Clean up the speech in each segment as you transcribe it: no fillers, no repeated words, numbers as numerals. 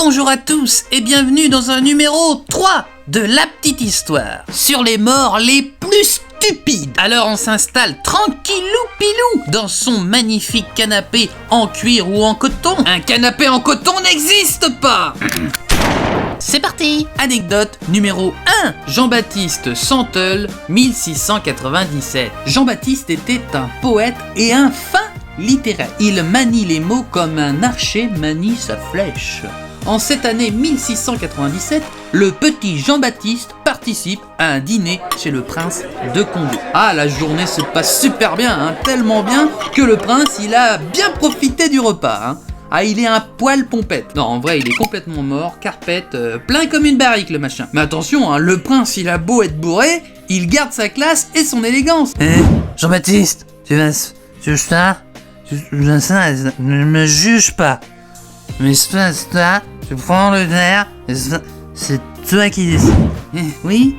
Bonjour à tous et bienvenue dans un numéro 3 de La Petite Histoire sur les morts les plus stupides. Alors on s'installe tranquillou pilou dans son magnifique canapé en cuir ou en coton. Un canapé en coton n'existe pas. C'est parti. Anecdote numéro 1. Jean-Baptiste Santeul, 1697. Jean-Baptiste était un poète et un fin littéraire. Il manie les mots comme un archer manie sa flèche. En cette année 1697, le petit Jean-Baptiste participe à un dîner chez le prince de Condé. Ah, la journée se passe super bien, hein, tellement bien que le prince, il a bien profité du repas. Hein. Ah, il est un poil pompette. Non, en vrai, il est complètement mort, carpette, plein comme une barrique, le machin. Mais attention, hein, le prince, il a beau être bourré, il garde sa classe et son élégance. Jean-Baptiste, tu ça, ne me juge pas. Mais ça, tu prends le verre, c'est toi qui décides. Oui,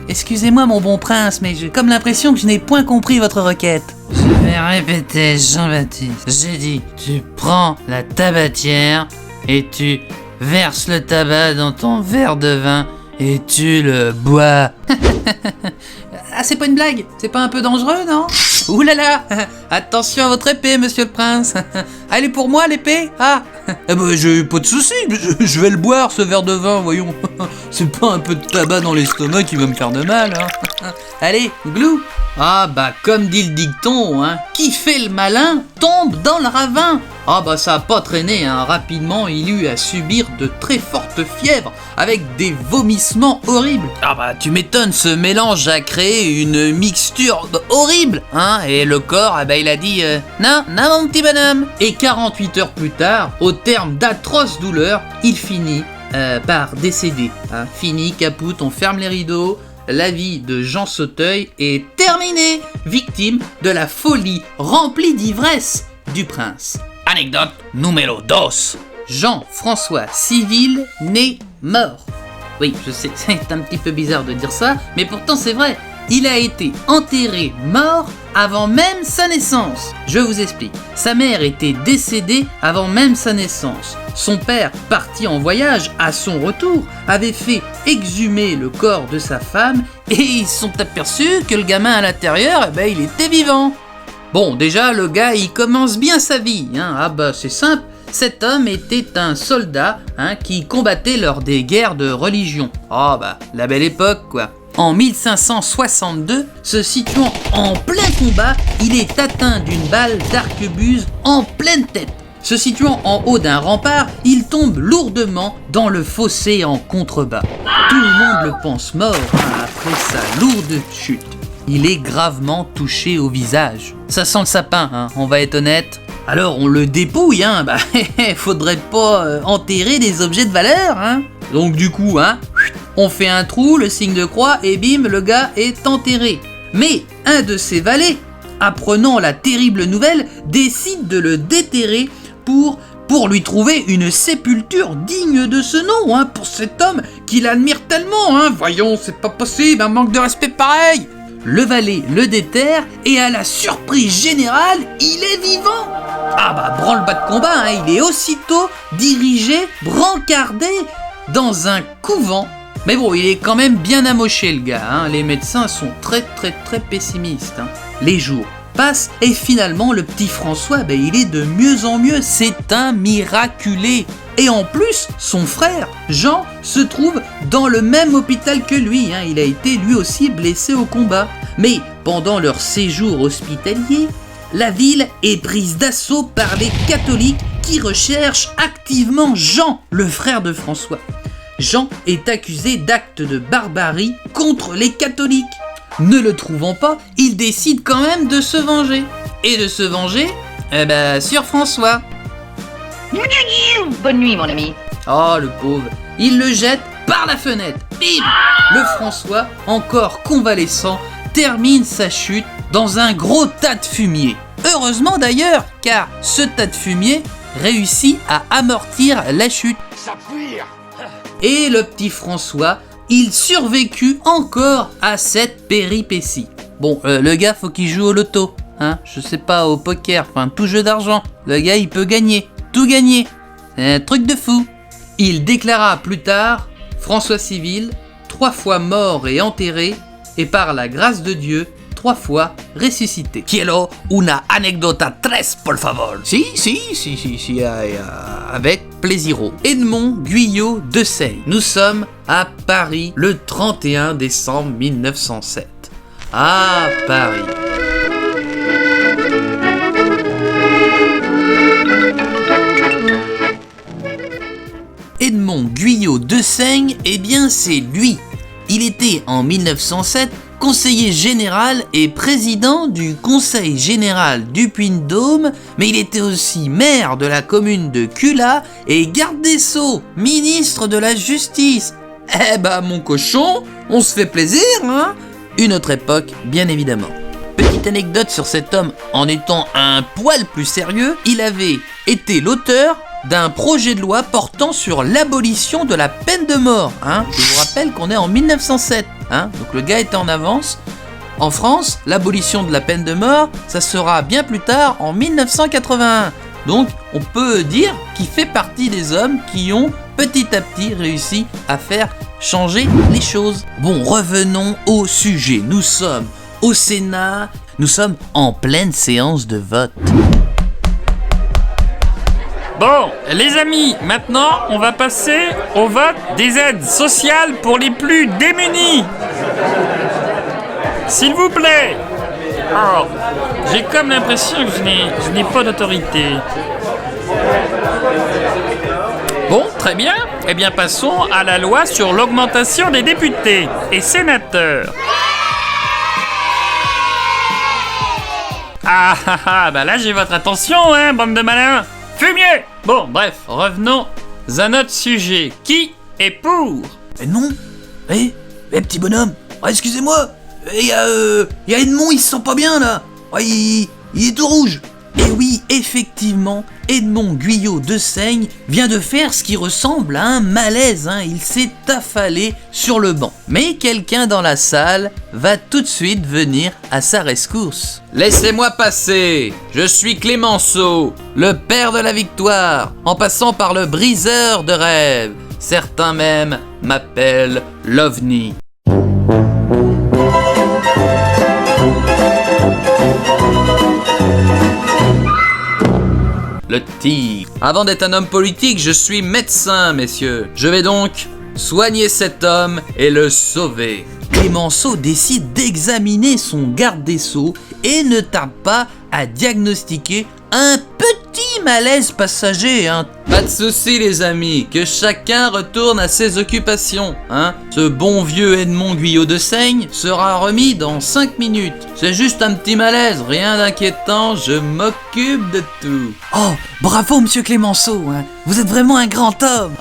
excusez-moi mon bon prince, mais j'ai comme l'impression que je n'ai point compris votre requête. Je vais répéter, Jean-Baptiste. J'ai dit, tu prends la tabatière et tu verses le tabac dans ton verre de vin et tu le bois. Ah, c'est pas une blague? C'est pas un peu dangereux, non? Ouh là là! Attention à votre épée, monsieur le prince! Elle est pour moi, l'épée? Ah! Eh ben, j'ai pas de soucis, je vais le boire, ce verre de vin, voyons. C'est pas un peu de tabac dans l'estomac qui va me faire de mal, hein. Allez, glou! Ah bah, comme dit le dicton, hein, qui fait le malin tombe dans le ravin. Ah bah, ça a pas traîné, hein. Rapidement, il eut à subir de très fortes fièvres, avec des vomissements horribles. Ah bah, tu m'étonnes, ce mélange a créé une mixture horrible, hein, et le corps, ah bah, il a dit non, mon petit bonhomme. Et 48 heures plus tard, au terme d'atroces douleurs, il finit par décéder. Hein. Fini, capoute, on ferme les rideaux. La vie de Jean Sauteuil est terminée, victime de la folie remplie d'ivresse du prince. Anecdote numéro 2. Jean-François Civil né mort. Oui, je sais, c'est un petit peu bizarre de dire ça, mais pourtant c'est vrai. Il a été enterré mort avant même sa naissance. Je vous explique. Sa mère était décédée avant même sa naissance. Son père, parti en voyage, à son retour, avait fait exhumer le corps de sa femme et ils se sont aperçus que le gamin à l'intérieur, eh ben, il était vivant. Bon, déjà, le gars, il commence bien sa vie. Hein. Ah bah, c'est simple. Cet homme était un soldat, hein, qui combattait lors des guerres de religion. Ah bah, la belle époque, quoi. En 1562, se situant en plein combat, il est atteint d'une balle d'arquebuse en pleine tête. Se situant en haut d'un rempart, il tombe lourdement dans le fossé en contrebas. Tout le monde le pense mort, hein, après sa lourde chute. Il est gravement touché au visage. Ça sent le sapin, hein, on va être honnête. Alors on le dépouille, hein, bah faudrait pas enterrer des objets de valeur, hein. Donc du coup, hein, on fait un trou, le signe de croix, et bim, le gars est enterré. Mais un de ses valets, apprenant la terrible nouvelle, décide de le déterrer pour lui trouver une sépulture digne de ce nom, hein, pour cet homme qu'il admire tellement, hein. Voyons, c'est pas possible, un manque de respect pareil. Le valet le déterre et à la surprise générale, il est vivant. Ah bah, branle-bas de combat, hein, il est aussitôt dirigé, brancardé dans un couvent. Mais bon, il est quand même bien amoché, le gars, hein. Les médecins sont très pessimistes, hein. Les jours passent et finalement le petit François, ben, il est de mieux en mieux, c'est un miraculé. Et en plus, son frère, Jean, se trouve dans le même hôpital que lui, hein. Il a été lui aussi blessé au combat. Mais pendant leur séjour hospitalier, la ville est prise d'assaut par les catholiques qui recherchent activement Jean, le frère de François. Jean est accusé d'actes de barbarie contre les catholiques. Ne le trouvant pas, il décide quand même de se venger. Et de se venger, sur François. Bonne nuit, mon ami. Oh, le pauvre. Il le jette par la fenêtre. Bim! Le François, encore convalescent, termine sa chute dans un gros tas de fumier. Heureusement d'ailleurs, car ce tas de fumier réussit à amortir la chute. Ça pire. Et le petit François, il survécut encore à cette péripétie. Bon, le gars, faut qu'il joue au loto, hein, je sais pas, au poker, enfin tout jeu d'argent. Le gars, il peut gagner, tout gagner. C'est un truc de fou. Il déclara plus tard François Civil, 3 fois mort et enterré, et par la grâce de Dieu, 3 fois ressuscité. Quiero una anécdota tres, por favor. Si, avec plaisiro. Edmond Guyot de Seigne. Nous sommes à Paris le 31 décembre 1907. À Paris. Edmond Guyot de Seigne, eh bien c'est lui. Il était en 1907 conseiller général et président du Conseil général du Puy-de-Dôme, mais il était aussi maire de la commune de Culhat et garde des Sceaux, ministre de la Justice. Eh ben mon cochon, on se fait plaisir, hein? Une autre époque, bien évidemment. Petite anecdote sur cet homme, en étant un poil plus sérieux, il avait été l'auteur d'un projet de loi portant sur l'abolition de la peine de mort. Je vous rappelle qu'on est en 1907. Donc le gars était en avance. En France, l'abolition de la peine de mort, ça sera bien plus tard, en 1981. Donc on peut dire qu'il fait partie des hommes qui ont petit à petit réussi à faire changer les choses. Bon, revenons au sujet. Nous sommes au Sénat, nous sommes en pleine séance de vote. Bon, les amis, maintenant, on va passer au vote des aides sociales pour les plus démunis. S'il vous plaît. Oh, j'ai comme l'impression que je n'ai pas d'autorité. Bon, très bien. Eh bien, passons à la loi sur l'augmentation des députés et sénateurs. Bah là, j'ai votre attention, bande de malins. Fumier! Bon, bref, revenons à notre sujet. Qui est pour? Non. Petit bonhomme. Excusez-moi. Il y a Edmond, il se sent pas bien, là. Il est tout rouge. Et oui, effectivement, Edmond Guyot de Seigne vient de faire ce qui ressemble à un malaise. Il s'est affalé sur le banc. Mais quelqu'un dans la salle va tout de suite venir à sa rescousse. Laissez-moi passer. Je suis Clémenceau, le père de la victoire, en passant par le briseur de rêves. Certains même m'appellent l'OVNI. Le tigre. Avant d'être un homme politique, je suis médecin, messieurs. Je vais donc soigner cet homme et le sauver. Clémenceau décide d'examiner son garde des Sceaux et ne tarde pas à diagnostiquer un petit malaise passager. Pas de soucis les amis, que chacun retourne à ses occupations. Ce bon vieux Edmond Guyot de Seigne sera remis dans 5 minutes. C'est juste un petit malaise, rien d'inquiétant, je m'occupe de tout. Oh, bravo monsieur Clémenceau, vous êtes vraiment un grand homme.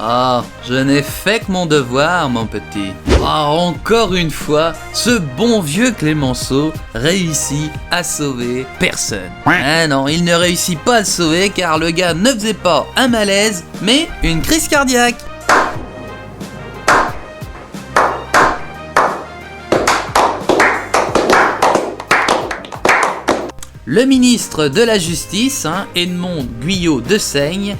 Je n'ai fait que mon devoir, mon petit. Encore une fois, ce bon vieux Clémenceau réussit à sauver personne. Non, il ne réussit pas à le sauver car le gars ne faisait pas un malaise, mais une crise cardiaque. Le ministre de la Justice, Edmond Guyot de Seigne,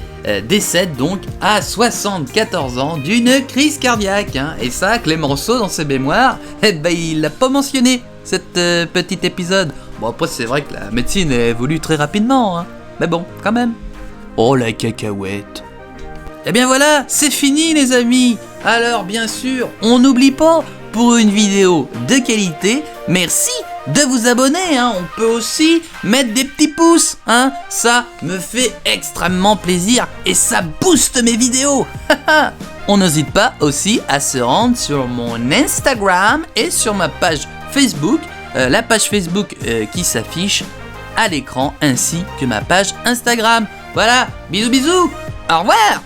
décède donc à 74 ans d'une crise cardiaque. Et ça, Clémenceau, dans ses mémoires, il l'a pas mentionné, cet petit épisode. Bon, après, c'est vrai que la médecine évolue très rapidement, mais bon, quand même. Oh, la cacahuète. Eh bien voilà, c'est fini les amis. Alors, bien sûr, on n'oublie pas, pour une vidéo de qualité, merci de vous abonner, on peut aussi mettre des petits pouces, ça me fait extrêmement plaisir et ça booste mes vidéos. On n'hésite pas aussi à se rendre sur mon Instagram et sur ma page Facebook, la page Facebook qui s'affiche à l'écran ainsi que ma page Instagram. Voilà, bisous bisous, au revoir.